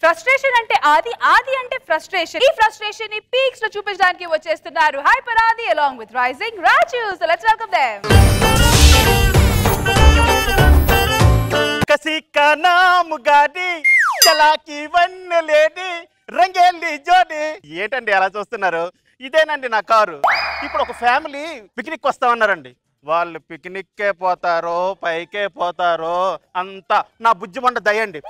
Frustration అంటే ఆది, ఆది అంటే ఫ్రస్ట్రేషన్. ఈ ఫ్రస్ట్రేషన్ ని పీక్స్ లో చూపించడానికి వచ్చేస్తున్నారు హైపర్ ఆది along with rising Raju. So let's welcome them. कसी का नाम गाड़ी చలాకి వన్నలేడి రంగేలి జోడి. ఏంటండి అలా చూస్తున్నారు? ఇదేనండి నా కారు. ఇప్పుడు ఒక ఫ్యామిలీ పిక్నిక్ వస్తామన్నారండి. వాళ్ళు పిక్నిక్కే పోతారో పైకే పోతారో అంతా నా బుజ్జి మండ దయండి.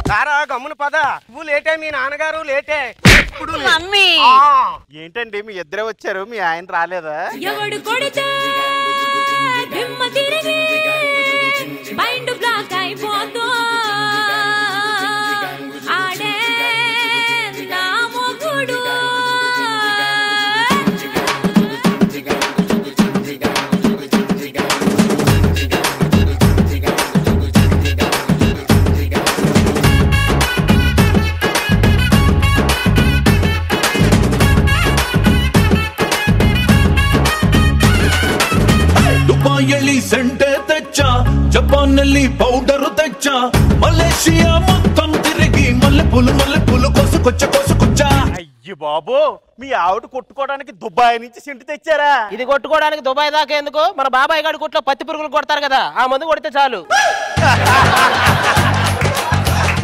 సారా గమ్మున పద. నువ్వు లేటే, మీ నాన్నగారు లేటే. ఏంటండి మీ ఇద్దరే వచ్చారు, మీ ఆయన రాలేదా? ఎవడు కొడితే దిమ్మ తిరిగి మైండ్ బ్లాక్ అయిపోతో ఆడే నా మొగుడు. ದುಬಾಯಲ್ಲಿ ಸೆಂಟೆ ತೆಚ್ಚ, ಜಪಾನ್ನಲ್ಲಿ ಪೌಡರ್ ತೆಚ್ಚ, ಮಲೇಷಿಯಾ మొత్తం తిరిగి మల్లెపూలు కోసుకొచ్చా. అయ్యి బాబు, మీ ఆవిడ కొట్టుకోవడానికి దుబాయ్ నుంచి సింటి తెచ్చారా? ఇది కొట్టుకోవడానికి దుబాయ్ దాకా ఎందుకు? మన బాబాయ్ గారి కొట్లో పత్తి పురుగులు కొడతారు కదా, ఆ మందు కొడితే చాలు.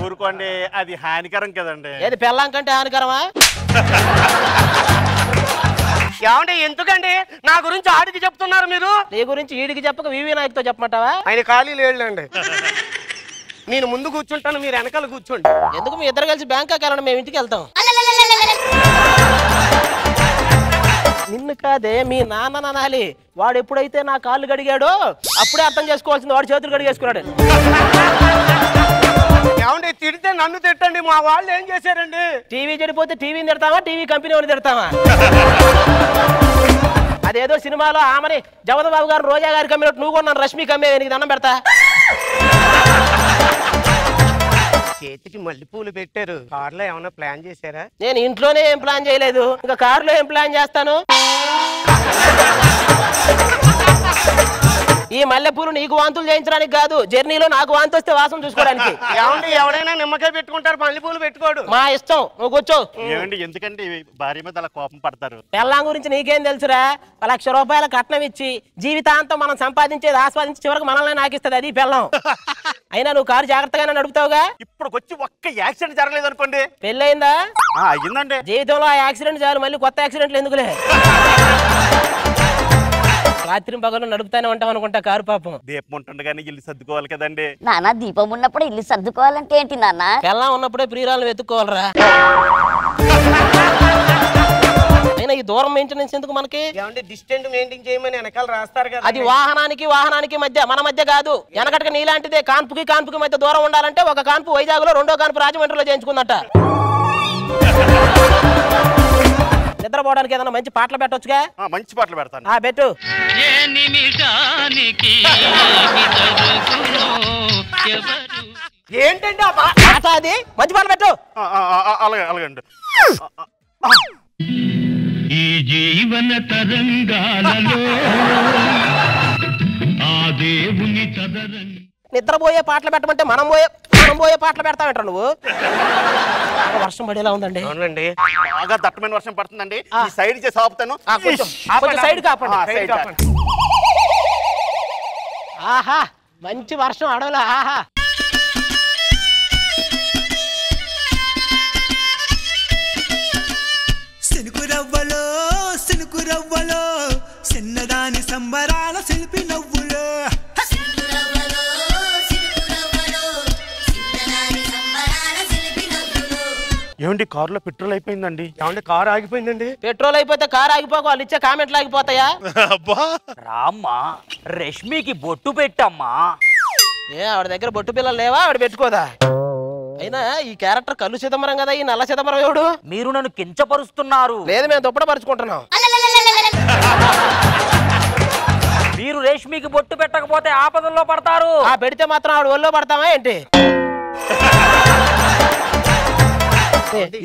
ఊరుకోండి, అది హానికరం కదండి. ఏది పెళ్ళాం కంటే హానికరమా? ఏమండి ఎందుకండి నా గురించి ఆడికి చెప్తున్నారు మీరు? నీ గురించి ఈడికి చెప్పక వివి నాయక్తో చెప్పమంటావా? ఆయన ఖాళీ లేడండి. నేను ముందు కూర్చుంటాను, మీరు వెనకాల కూర్చోండి. ఎందుకు మీ ఇద్దరు కలిసి బ్యాంకాక్ వెళ్ళండి, మేము ఇంటికి వెళ్తాం. నిన్ను కాదే, మీ నాన్న నానాలి. వాడు ఎప్పుడైతే నా కాళ్ళు గడిగాడో అప్పుడే అర్థం చేసుకోవాల్సింది, వాడు చేతులు గడిగేసుకున్నాడు. ఏమండి తిడితే నన్ను తిట్టండి, మా వాళ్ళు ఏం చేశారండి? టీవీ చెడిపోతే టీవీని తిడతావా, టీవీ కంపెనీ వాడిని తిడతావా? అదేదో సినిమాలో ఆమెని జగదబాబు గారు రోజా గారికి అమ్మినట్టు నువ్వు కూడా నన్ను రష్మికి అమ్మే, నీకు దండం పెడతా. చేతికి మల్లెపూలు పెట్టారు, కారులో ఏమైనా ప్లాన్ చేశారా? నేను ఇంట్లోనే ఏం ప్లాన్ చేయలేదు, ఇంకా కారులో ఏం ప్లాన్ చేస్తాను? ఈ మల్లెపూలు నీకు వాంతులు చేయించడానికి కాదు, జర్నీలో నాకు వాంతి వస్తే వాసన చూసుకోవడానికి. ఎవరైనా నిమ్మకాయ పెట్టుకుంటారు, మల్లెపూలు పెట్టుకోడు. మా ఇష్టం, నువ్వు కూర్చో. ఏమండి ఎందుకండి భార్య మీద అలా కోపం పడతారు? పెళ్ళాం గురించి నీకేం తెలుసురా? 1,00,000 రూపాయల కట్నం ఇచ్చి జీవితాంతం మనం సంపాదించేది ఆస్వాదించి చివరికి మనల్ని నాకిస్తుంది, అది పెళ్ళాం. అయినా నువ్వు కారు జాగ్రత్తగానే నడుపుతావుగా? ఇప్పుడు వచ్చి ఒక్క యాక్సిడెంట్ జరగలేదు అనుకోండి. పెళ్ళయిందా? అయ్యిందండి. జీవితంలో ఆ యాక్సిడెంట్ చాలు, మళ్ళీ కొత్త యాక్సిడెంట్లు ఎందుకులే. రాత్రి పగలు నడుపుతానే ఉంటాం అనుకుంటా కారు. పాపం దీపం ఉంటుండగానే ఇల్లు సర్దుకోవాలి కదండి. నాన్న దీపం ఉన్నప్పుడు ఇల్లు సర్దుకోవాలంటే ఏంటి నాన్న? పెళ్ళాం ఉన్నప్పుడే ప్రియురాలను వెతుక్కోవాలరా. అయినా ఈ దూరం మెయింటెనెన్స్ ఎందుకు మనకి? డిస్టెన్స్ మెయింటైన్ చేయమని వెనకాల రాస్తారు కదా. అది వాహనానికి మధ్య, మన మధ్య కాదు. వెనకటికి నీలాంటిదే, కాన్పుకి మధ్య దూరం ఉండాలంటే ఒక కాన్పు వైజాగ్ లో, రెండో కాన్పు రాజమండ్రిలో చేయించుకుందట. నిద్రపోవడానికి ఏదైనా మంచి పాటలు పెట్టొచ్చుగా? మంచి పాటలు పెడతాను. పెట్టు. ఏంటంటే అది మంచి పాటలు పెట్టు. అలాగండి. ఈ జీవన తరంగాలలో ఆ దేవుని తదరంగ. నిద్రపోయే పాటలు పెట్టమంటే మనం పోయే పాటలు పెడతావేంట నువ్వు? వర్షం పడేలా ఉందండి. అవునండి, బాగా దట్టమైన వర్షం పడుతుందండి. ఈ సైడ్ చేసి ఆపుతాను. సైడ్ కాపండి. ఆహా, మంచి వర్షం అడవులా. ఆహా, సినుకు రవ్వలో చిన్నదాని సంబరాల శిల్పి నవ్వులో. ఏమండి కారులో పెట్రోల్ అయిపోయిందండి. ఏమండి కారు ఆగిపోయిందండి? పెట్రోల్ అయిపోతే కారు ఆగిపోక వాళ్ళు ఇచ్చే కామెంట్లు ఆగిపోతాయా? రామ్మా, రష్మికి బొట్టు పెట్టమ్మా. ఆవిడ దగ్గర బొట్టు పిల్లలు లేవా? ఆవిడ పెట్టుకోదా? అయినా ఈ క్యారెక్టర్ కళ్ళు చిదంబరం కదా, ఈ నల్ల చిదంబరం ఎవడు? మీరు నన్ను కించపరుస్తున్నారు. లేదు, మేము దుప్పట పరుచుకుంటున్నాం. మీరు రేష్మికి బొట్టు పెట్టకపోతే ఆపదల్లో పడతారు. పెడితే మాత్రం ఆవిడ ఒళ్ళో పడతామా ఏంటి?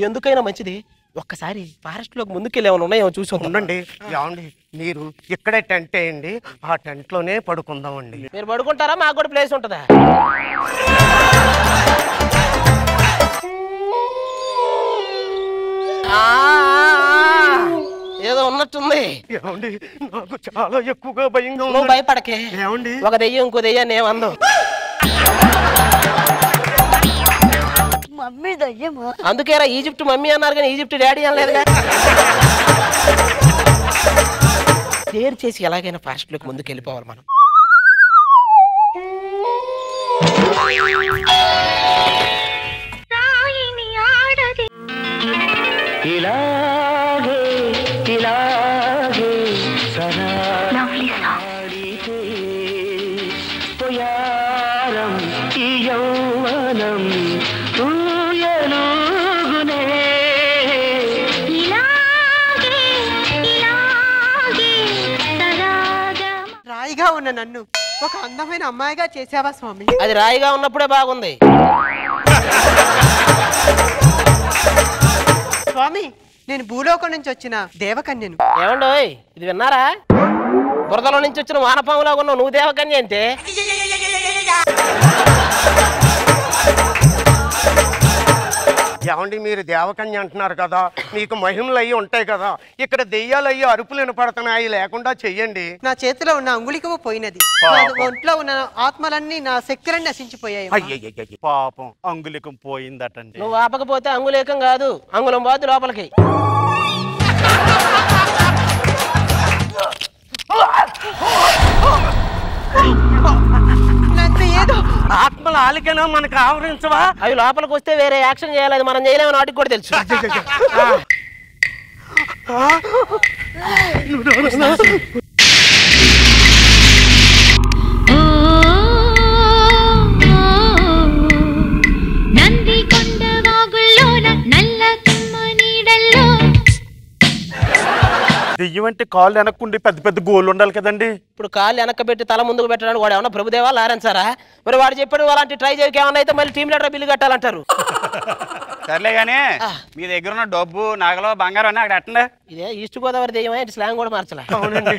ఎందుకైనా మంచిది ఒక్కసారి ఫారెస్ట్ లోకి ముందుకెళ్ళి ఏమైనా ఉన్నాయో చూసి ఉండండి. ఏమండి మీరు ఇక్కడే టెంట్ వేయండి, ఆ టెంట్ లోనే పడుకుందామండి. మీరు పడుకుంటారా? మాకు కూడా ప్లేస్ ఉంటుందా? ఏదో ఉన్నట్టుంది. ఏమండి నాకు చాలా ఎక్కువగా భయంగా ఉంది. నువ్వు భయపడకే. ఏమండి ఒక దెయ్యం ఇంకో దెయ్యాన్ని ఏమందో. మమ్మీ దయ్యమా? అందుకేరా ఈజిప్ట్ మమ్మీ అన్నారు కానీ ఈజిప్ట్ డాడీ అనలేదుగా. క్లియర్ చేసి ఎలాగైనా ఫారెస్ట్ లోకి ముందుకు వెళ్ళిపోవాలి మనం. రాయిగా ఉన్న నన్ను ఒక అందమైన అమ్మాయిగా చేసావా స్వామి? అది రాయిగా ఉన్నప్పుడే బాగుంది స్వామి. నేను భూలోకం నుంచి వచ్చిన దేవకన్యను. ఏమండోయ్ ఇది విన్నారా? బురదలో నుంచి వచ్చిన వానపాములాగా ఉన్నావు, నువ్వు దేవకన్య అంటే? ఏమండి మీరు దేవకన్య అంటున్నారు కదా, మీకు మహిమలు అయ్యి ఉంటాయి కదా, ఇక్కడ దెయ్యాలు అయ్యి అరుపులు వినపడుతున్నాయి, లేకుండా చెయ్యండి. నా చేతిలో ఉన్న అంగుళికము పోయినది, నా ఒంట్లో ఉన్న ఆత్మలన్నీ నా శక్తులన్నీ నశించిపోయాయి. పాపం అంగుళికం పోయిందటండి. నువ్వు ఆపకపోతే అంగుళీకం కాదు, అంగుళం పోతే లోపలికి. ఆత్మల ఆలికైనా మనకు ఆవరించవా? అవి లోపలికి వస్తే వేరే యాక్షన్ చేయాలి, అది మనం చేయలేము, నాటికి కూడా తెలుసు. నంది కొండ వాగుల్లోన నల్ల తుమ్మ నీడల్లో. దెయ్యం అంటే కాళ్ళు వెనక్కుండి పెద్ద పెద్ద గోళ్ళు ఉండాలి కదండి. ఇప్పుడు కాళ్ళు వెనక్కి పెట్టి తల ముందుకు పెట్టడానికి వాడు ఏమన్నా ప్రభుదేవా లారెన్సారా? మరి వాడు చెప్పాడు అలాంటి ట్రై చేయక ఏమన్నా అయితే మళ్ళీ టీం లీడర్ బిల్లు కట్టాలంటారు. సర్లే గానీ మీ దగ్గర ఉన్న డబ్బు నగలు బంగారం అని అక్కడ ఎట్టండి. ఇదే ఈస్ట్ గోదావరి దెయ్యమే, స్లాంగ్ కూడా మార్చలే. అవునండి.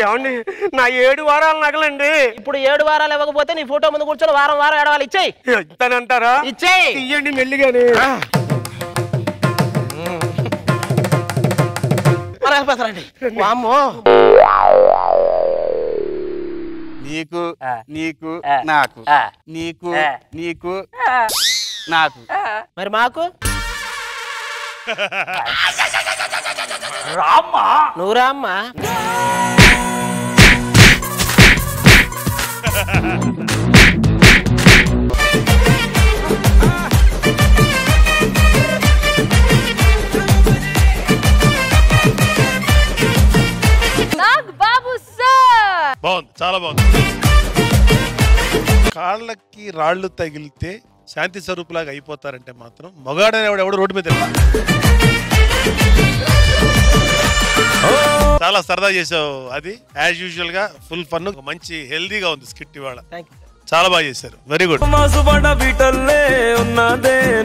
ఏమండి నా 7 వారాల నగలండి. ఇప్పుడు 7 వారాలు ఇవ్వకపోతే నీ ఫోటో ముందు కూర్చొని వారం వారం ఏడవాలి. ఇచ్చేయి. ఇస్తానంటారా? ఇచ్చేయి. ఇయ్యండి మెల్లిగానే. వామ్మో. నీకు నీకు నాకు, నీకు నీకు నాకు, మరి మాకు రామ్మా. నువ్వు రామ్మా. బాగుంది, చాలా బాగుంది. కాళ్ళకి రాళ్లు తగిలితే శాంతి స్వరూపులాగా అయిపోతారంటే మాత్రం మగాడని ఎవడు రోడ్డు మీద చాలా సరదా చేసావు. అది యాజ్ యూజువల్ గా ఫుల్ ఫన్, మంచి హెల్దీగా ఉంది స్కిట్ ఇవాళ. చాలా బాగా చేశారు, వెరీ గుడ్.